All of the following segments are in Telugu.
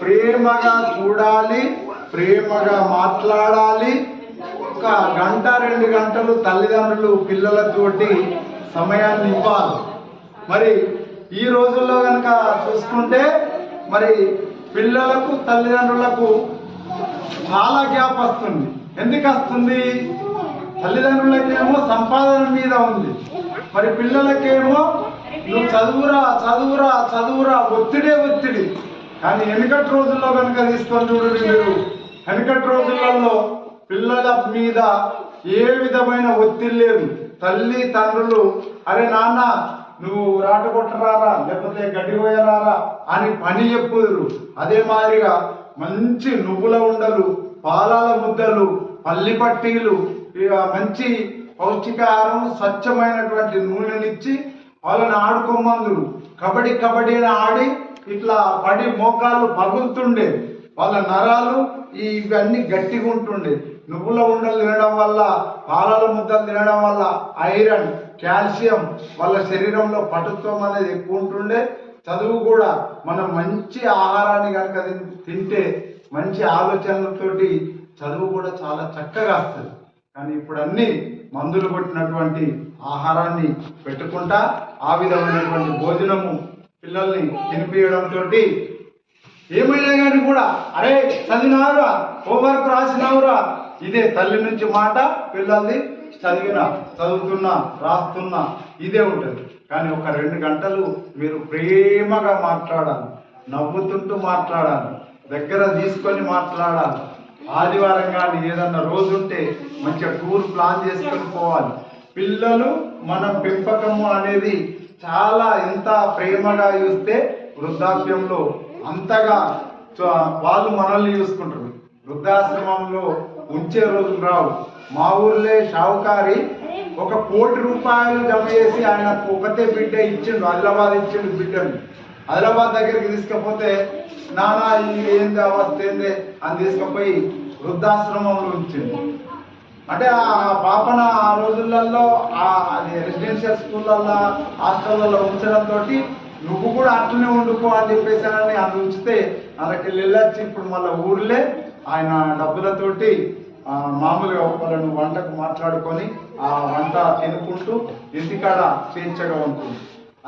ప్రేమగా చూడాలి, ప్రేమగా మాట్లాడాలి. ఒక గంట 2 గంటలు తల్లిదండ్రులు పిల్లలతోటి సమయాన్ని ఇవ్వాలి. మరి ఈ రోజుల్లో కనుక చూసుకుంటే మరి పిల్లలకు తల్లిదండ్రులకు చాలా గ్యాప్ వస్తుంది. ఎందుకు వస్తుంది? తల్లిదండ్రులకేమో సంపాదన మీద ఉంది, మరి పిల్లలకేమో నువ్వు చదువురా చదువురా చదువురా ఒత్తిడి. కానీ వెనుకటి రోజుల్లో కనుక తీసుకొని చూడండి మీరు, వెనుకటి రోజులలో పిల్లల మీద ఏ విధమైన ఒత్తిడి లేదు. తల్లి తండ్రులు అరే నాన్న నువ్వు రాట కొట్టరారా లేకపోతే గడ్డి పోయరారా అని పని చెప్పుదురు. అదే మాదిరిగా మంచి నువ్వుల ఉండలు, పాలాల ముద్దలు, పల్లి పట్టీలు, ఇక మంచి పౌష్టికాహారం, స్వచ్ఛమైనటువంటి నూనెనిచ్చి వాళ్ళని ఆడుకోమందురు. కబడ్డీ అని ఆడి ఇట్లా పడి మోకాళ్ళు పగులుతుండే, వాళ్ళ నరాలు ఇవన్నీ గట్టిగా ఉంటుండే. నువ్వుల ఉండలు తినడం వల్ల, పాలాల ముద్దలు తినడం వల్ల ఐరన్, కాల్షియం వాళ్ళ శరీరంలో పటుత్వం అనేది ఎక్కువ ఉంటుండే. చదువు కూడా మనం మంచి ఆహారాన్ని కనుక తింటే మంచి ఆలోచనలతోటి చదువు కూడా చాలా చక్కగా వస్తుంది. కానీ ఇప్పుడు అన్ని మందులు కొట్టినటువంటి ఆహారాన్ని పెట్టుకుంటా ఆ విధమైనటువంటి భోజనము పిల్లల్ని తినిపించడంతో ఏమైనా కానీ కూడా అరే చదివినావురా, హోంవర్క్ రాసినావురా, ఇదే తల్లి నుంచి మాట, పిల్లల్ని చదువుతున్నా రాస్తున్నా ఇదే ఉంటుంది. కానీ ఒక 2 గంటలు మీరు ప్రేమగా మాట్లాడాలి, నవ్వుతుంటూ మాట్లాడాలి, దగ్గర తీసుకొని మాట్లాడాలి. ఆదివారం కానీ ఏదన్నా రోజు ఉంటే మంచిగా టూర్ ప్లాన్ చేసుకొని పోవాలి. పిల్లలు మన పెంపకము అనేది చాలా ఎంత ప్రేమగా చూస్తే వృద్ధాప్యంలో అంతగా వాళ్ళు మనల్ని చూసుకుంటారు. వృద్ధాశ్రమంలో ఉంచే రోజులు రావు. మా ఊర్లే షావుకారి 1 కోటి రూపాయలు జమ చేసి ఆయనకు ఒకతే బిడ్డ ఇచ్చిండు, ఆదిలాబాద్ ఇచ్చిండు బిడ్డను. ఆదిలాబాద్ దగ్గరికి తీసుకపోతే నానా ఏంది అవస్థ ఏంది అని తీసుకుపోయి వృద్ధాశ్రమంలో ఉంచింది. అంటే ఆ పాపన ఆ రోజులలో అది రెసిడెన్షియల్ స్కూళ్ళల్లో హాస్టళ్లలో ఉంచడంతో నువ్వు కూడా అట్లనే వండుకో అని చెప్పేసానని అది ఉంచితే వాళ్ళకి వెళ్ళొచ్చి ఇప్పుడు మళ్ళీ ఊర్లే ఆయన డబ్బులతోటి మామూలుగా వాళ్ళను వంటకు మాట్లాడుకొని ఆ వంట తినుకుంటూ ఇంటికాడ స్వేచ్ఛగా ఉంటుంది.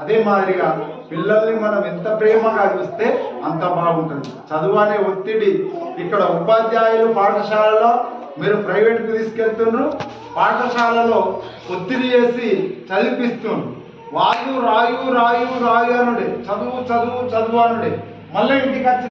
అదే మాదిరిగా పిల్లల్ని మనం ఎంత ప్రేమగా చూస్తే అంత బాగుంటుంది. చదువు అనే ఒత్తిడి ఇక్కడ ఉపాధ్యాయులు పాఠశాలలో మీరు ప్రైవేట్కి తీసుకెళ్తున్నారు, పాఠశాలలో ఒత్తిడి చేసి చదివిపిస్తున్నారు. వాళ్ళు రాయు అనుడే, చదువు అనుడే, మళ్ళీ ఇంటికి వచ్చి